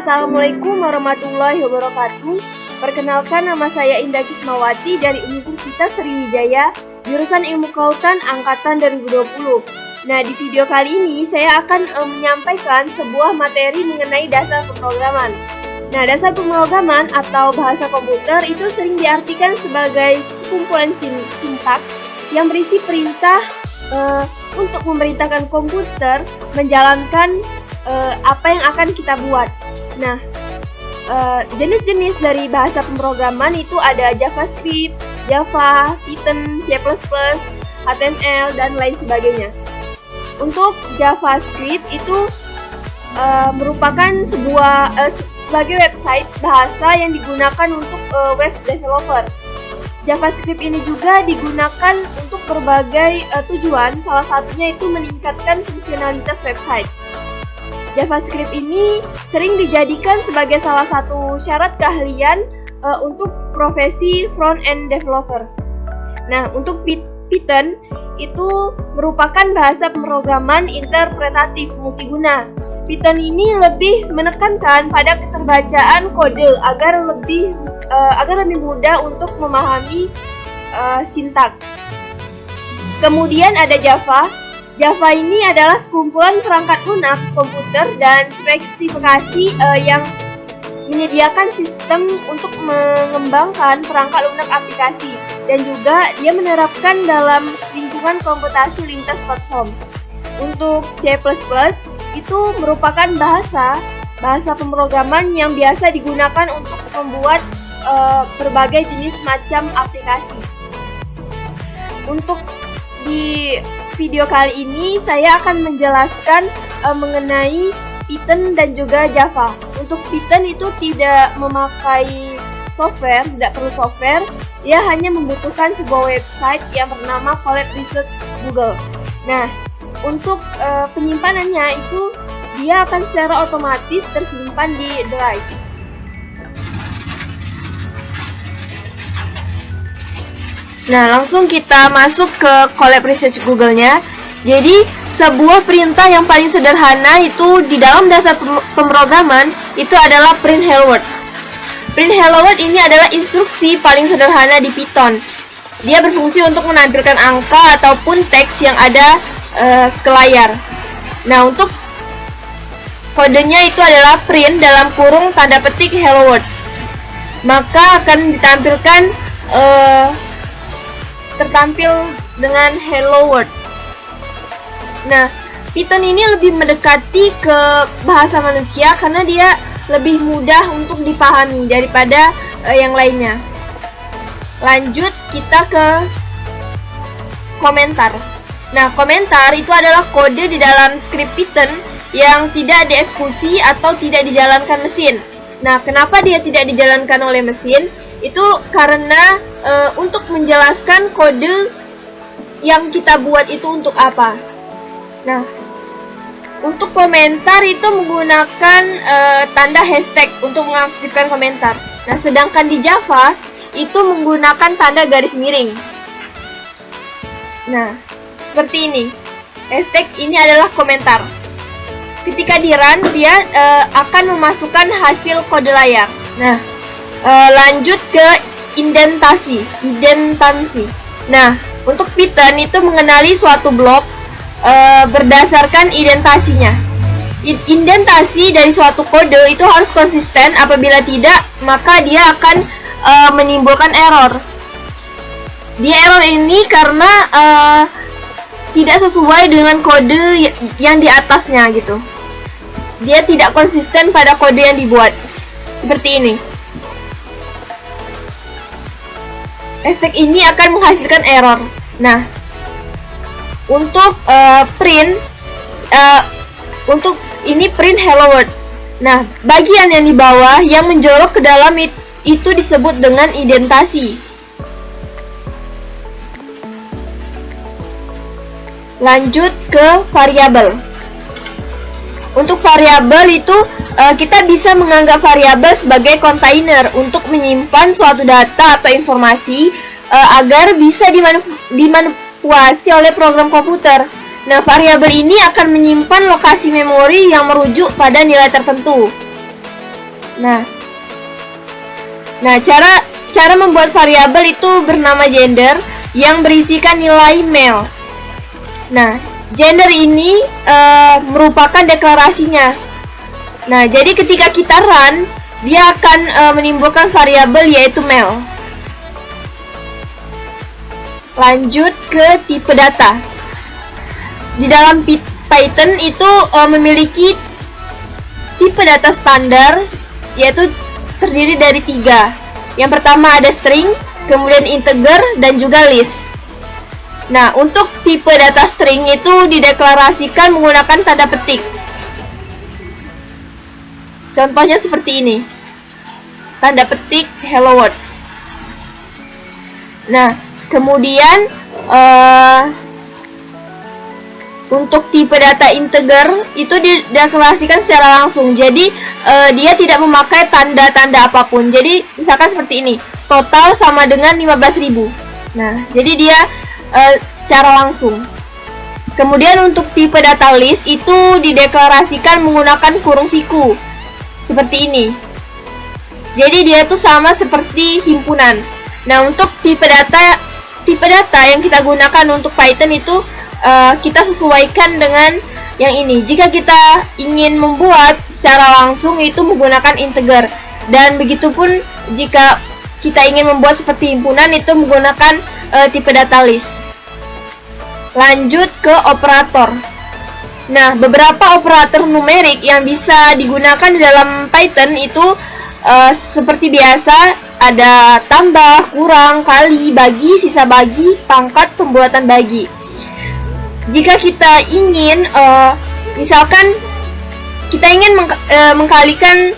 Assalamualaikum warahmatullahi wabarakatuh. Perkenalkan, nama saya Indah Kismawati dari Universitas Sriwijaya, jurusan Ilmu Kelautan Angkatan 2020. Nah, di video kali ini saya akan menyampaikan sebuah materi mengenai dasar pemrograman. Nah, dasar pemrograman atau bahasa komputer itu sering diartikan sebagai kumpulan sintaks yang berisi perintah untuk memerintahkan komputer menjalankan apa yang akan kita buat. Nah, jenis-jenis dari bahasa pemrograman itu ada JavaScript, Java, Python, C++, HTML, dan lain sebagainya. Untuk JavaScript itu merupakan sebagai website bahasa yang digunakan untuk web developer. JavaScript ini juga digunakan untuk berbagai tujuan, salah satunya itu meningkatkan fungsionalitas website. JavaScript ini sering dijadikan sebagai salah satu syarat keahlian untuk profesi front-end developer. Nah, untuk Python itu merupakan bahasa pemrograman interpretatif multiguna. Python ini lebih menekankan pada keterbacaan kode agar lebih mudah untuk memahami sintaks. Kemudian ada Java. Java ini adalah sekumpulan perangkat lunak komputer dan spesifikasi yang menyediakan sistem untuk mengembangkan perangkat lunak aplikasi, dan juga dia menerapkan dalam lingkungan komputasi lintas platform. Untuk C++ itu merupakan bahasa pemrograman yang biasa digunakan untuk membuat berbagai jenis macam aplikasi. Untuk di video kali ini saya akan menjelaskan mengenai Python dan juga Java. Untuk Python itu tidak memakai software, tidak perlu software. Dia hanya membutuhkan sebuah website yang bernama Collab Research Google. Nah, untuk penyimpanannya itu dia akan secara otomatis tersimpan di drive. Nah, langsung kita masuk ke Collab Research Google-nya. Jadi, sebuah perintah yang paling sederhana itu di dalam dasar pemrograman itu adalah print hello world. Print hello world ini adalah instruksi paling sederhana di Python. Dia berfungsi untuk menampilkan angka ataupun teks yang ada ke layar. Nah, untuk kodenya itu adalah print dalam kurung tanda petik hello world. Maka akan ditampilkan tertampil dengan hello world. Nah, Python ini lebih mendekati ke bahasa manusia karena dia lebih mudah untuk dipahami daripada yang lainnya. Lanjut kita ke komentar. Nah, komentar itu adalah kode di dalam script Python yang tidak dieksekusi atau tidak dijalankan mesin. Nah, kenapa dia tidak dijalankan oleh mesin? Itu karena untuk menjelaskan kode yang kita buat itu untuk apa. Nah, untuk komentar itu menggunakan tanda hashtag untuk mengaktifkan komentar. Nah, sedangkan di Java itu menggunakan tanda garis miring. Nah, seperti ini. Hashtag ini adalah komentar. Ketika di run, dia akan memasukkan hasil kode layar. Nah, lanjut ke indentasi. Nah, untuk Python itu mengenali suatu blok berdasarkan indentasinya. Indentasi dari suatu kode itu harus konsisten. Apabila tidak, maka dia akan menimbulkan error. Dia error ini karena tidak sesuai dengan kode yang di atasnya gitu. Dia tidak konsisten pada kode yang dibuat. Seperti ini. Hashtag ini akan menghasilkan error. Nah, untuk untuk ini print hello world. Nah, bagian yang di bawah yang menjorok ke dalam itu disebut dengan indentasi. Lanjut ke variabel. Untuk variabel itu kita bisa menganggap variabel sebagai kontainer untuk menyimpan suatu data atau informasi agar bisa dimanipulasi oleh program komputer. Nah, variabel ini akan menyimpan lokasi memori yang merujuk pada nilai tertentu. Nah, cara membuat variabel itu bernama gender yang berisikan nilai male. Nah, gender ini merupakan deklarasinya. Nah, jadi ketika kita run, dia akan menimbulkan variabel yaitu male. Lanjut ke tipe data. Di dalam Python itu memiliki tipe data standar, yaitu terdiri dari 3. Yang pertama ada string, kemudian integer, dan juga list. Nah, untuk tipe data string itu dideklarasikan menggunakan tanda petik. Contohnya seperti ini. Tanda petik hello world. Nah, kemudian untuk tipe data integer itu dideklarasikan secara langsung. Jadi dia tidak memakai tanda-tanda apapun. Jadi misalkan seperti ini, total sama dengan 15.000. Nah, jadi dia secara langsung. Kemudian untuk tipe data list itu dideklarasikan menggunakan kurung siku. Seperti ini. Jadi dia tuh sama seperti himpunan. Nah, untuk tipe data yang kita gunakan untuk Python itu kita sesuaikan dengan yang ini. Jika kita ingin membuat secara langsung itu menggunakan integer, dan begitupun jika kita ingin membuat seperti himpunan itu menggunakan tipe data list. Lanjut ke operator. Nah, beberapa operator numerik yang bisa digunakan di dalam Python itu seperti biasa ada tambah, kurang, kali, bagi, sisa bagi, pangkat, pembuatan bagi. Jika kita ingin misalkan kita ingin mengkalikan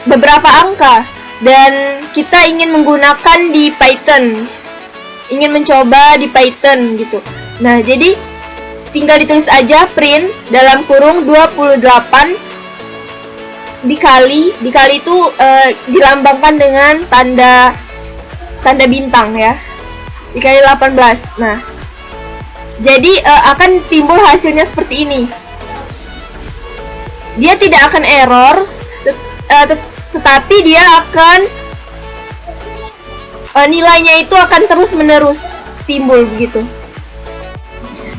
beberapa angka dan kita ingin menggunakan di Python, ingin mencoba di Python gitu. Nah, jadi tinggal ditulis aja print dalam kurung 28 dikali itu dilambangkan dengan tanda bintang ya, dikali 18. Nah, jadi akan timbul hasilnya seperti ini. Dia tidak akan error, tetapi dia akan nilainya itu akan terus menerus timbul begitu.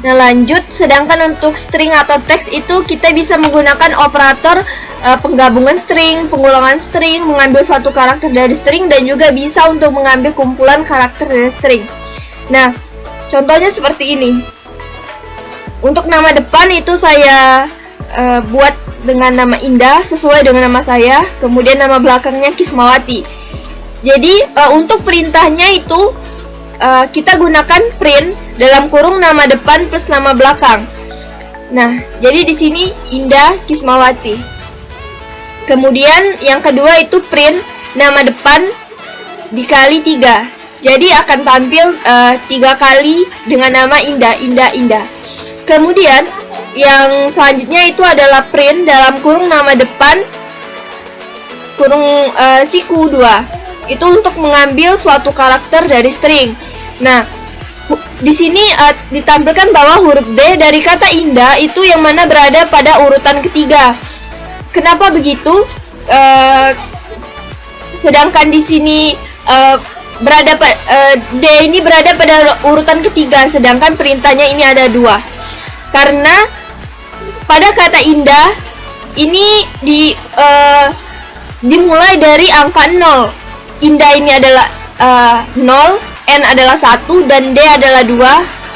Nah, lanjut, sedangkan untuk string atau teks itu kita bisa menggunakan operator penggabungan string, pengulangan string, mengambil suatu karakter dari string, dan juga bisa untuk mengambil kumpulan karakter dari string. Nah, contohnya seperti ini. Untuk nama depan itu saya buat dengan nama Indah sesuai dengan nama saya, kemudian nama belakangnya Kismawati. Jadi untuk perintahnya itu kita gunakan print dalam kurung nama depan plus nama belakang. Nah, jadi di sini Indah Kismawati. Kemudian yang kedua itu print nama depan dikali 3. Jadi akan tampil 3 kali dengan nama Indah. Kemudian yang selanjutnya itu adalah print dalam kurung nama depan kurung siku 2. Itu untuk mengambil suatu karakter dari string. Nah, di sini ditampilkan bahwa huruf D dari kata Indah itu yang mana berada pada urutan ketiga. Kenapa begitu? Sedangkan di sini D ini berada pada urutan ketiga, sedangkan perintahnya ini ada 2. Karena pada kata Indah ini dimulai dari angka 0. Indah ini adalah 0, N adalah 1, dan D adalah 2,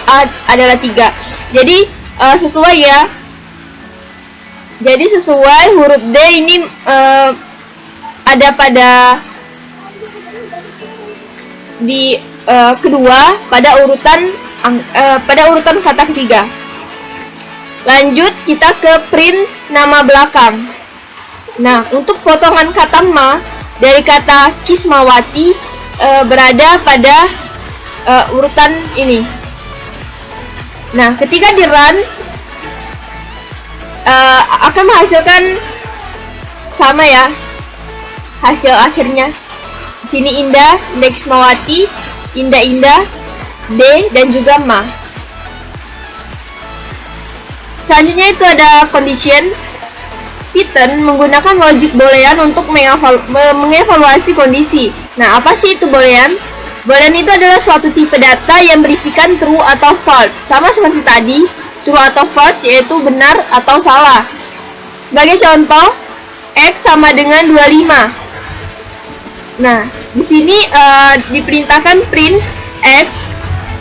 A adalah 3. Jadi sesuai ya. Jadi sesuai huruf D ini ada pada di kedua pada urutan kata ketiga. Lanjut kita ke print nama belakang. Nah, untuk potongan kata ma dari kata Kismawati berada pada urutan ini. Nah, ketika di run akan menghasilkan sama ya hasil akhirnya. Di sini Indah, Kismawati, Indah, D, dan juga Ma. Selanjutnya itu ada condition. Python menggunakan logic boolean untuk mengevaluasi kondisi. Nah, apa sih itu boolean? Boolean itu adalah suatu tipe data yang berisikan true atau false. Sama seperti tadi, true atau false yaitu benar atau salah. Sebagai contoh, X sama dengan 25. Nah, di sini diperintahkan print X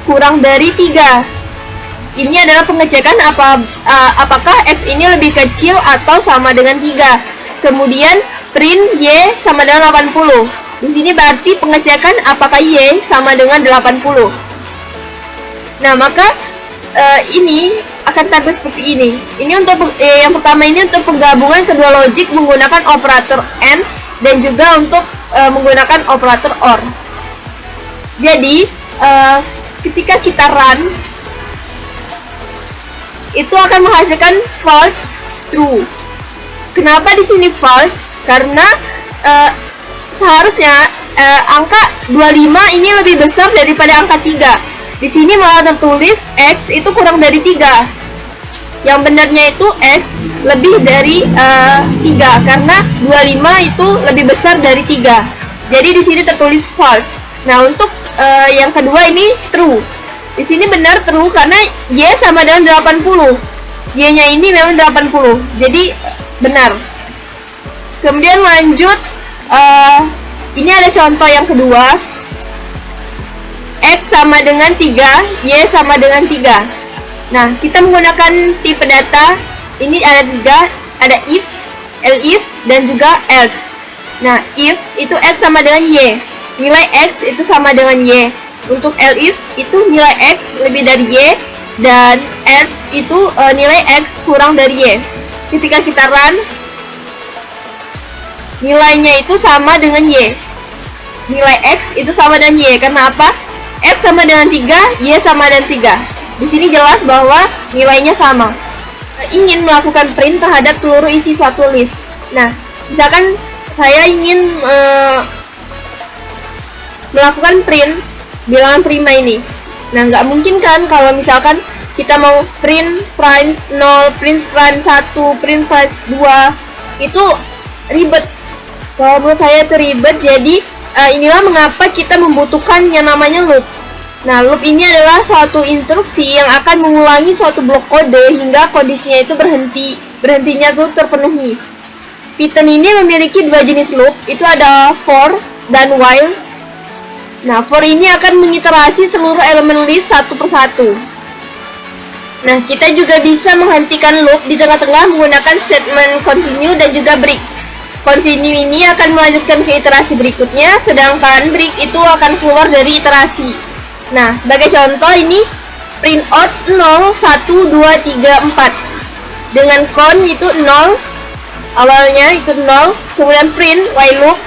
kurang dari 3. Ini adalah pengecekan apakah X ini lebih kecil atau sama dengan 3. Kemudian print Y sama dengan 80. Di sini berarti pengecekan apakah Y sama dengan 80. Nah, maka ini akan tampil seperti ini. Ini untuk yang pertama ini untuk penggabungan kedua logik menggunakan operator AND dan juga untuk menggunakan operator OR. Jadi, ketika kita run itu akan menghasilkan false true. Kenapa di sini false? Karena seharusnya angka 25 ini lebih besar daripada angka 3. Di sini malah tertulis X itu kurang dari 3. Yang benarnya itu X lebih dari 3 karena 25 itu lebih besar dari 3. Jadi di sini tertulis false. Nah, untuk yang kedua ini true. Di sini benar true karena Y sama dengan 80. Y-nya ini memang 80. Jadi benar. Kemudian lanjut, ini ada contoh yang kedua. X sama dengan 3, Y sama dengan 3. Nah, kita menggunakan tipe data. Ini ada 3, ada if, elif, dan juga else. Nah, if itu X sama dengan Y. Nilai X itu sama dengan Y. Untuk elif itu nilai X lebih dari Y, dan else itu nilai X kurang dari Y. Ketika kita run, nilainya itu sama dengan Y. Nilai X itu sama dengan Y. Karena apa? X sama dengan 3, Y sama dengan 3. Di sini jelas bahwa nilainya sama. Ingin melakukan print terhadap seluruh isi suatu list. Nah, misalkan saya ingin melakukan print bilangan prima ini. Nah, nggak mungkin kan kalau misalkan kita mau print primes 0, print prime 1, print primes 2, itu ribet. Kalau menurut saya itu ribet, jadi inilah mengapa kita membutuhkan yang namanya loop. Nah, loop ini adalah suatu instruksi yang akan mengulangi suatu blok kode hingga kondisinya itu berhentinya itu terpenuhi. Python ini memiliki dua jenis loop, itu ada for dan while. Nah, for ini akan mengiterasi seluruh elemen list satu persatu. Nah, kita juga bisa menghentikan loop di tengah-tengah menggunakan statement continue dan juga break. Continue ini akan melanjutkan ke iterasi berikutnya, sedangkan break itu akan keluar dari iterasi. Nah, sebagai contoh ini print out 0, 1, 2, 3, 4. Dengan con itu 0, awalnya itu 0, kemudian print while loop,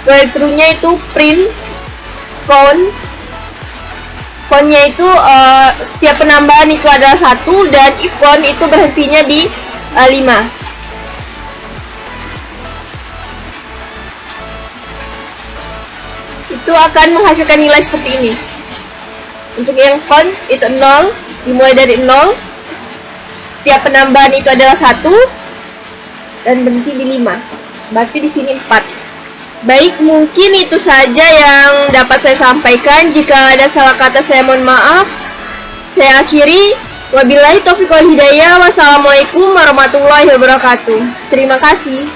while true-nya itu print count-nya itu setiap penambahan itu adalah 1, dan if count itu berhentinya di 5. Itu akan menghasilkan nilai seperti ini. Untuk yang count itu 0, dimulai dari 0, setiap penambahan itu adalah 1, dan berhenti di 5. Berarti di sini 4. Baik, mungkin itu saja yang dapat saya sampaikan. Jika ada salah kata, saya mohon maaf. Saya akhiri. Wabillahi taufiq wal hidayah. Wassalamualaikum warahmatullahi wabarakatuh. Terima kasih.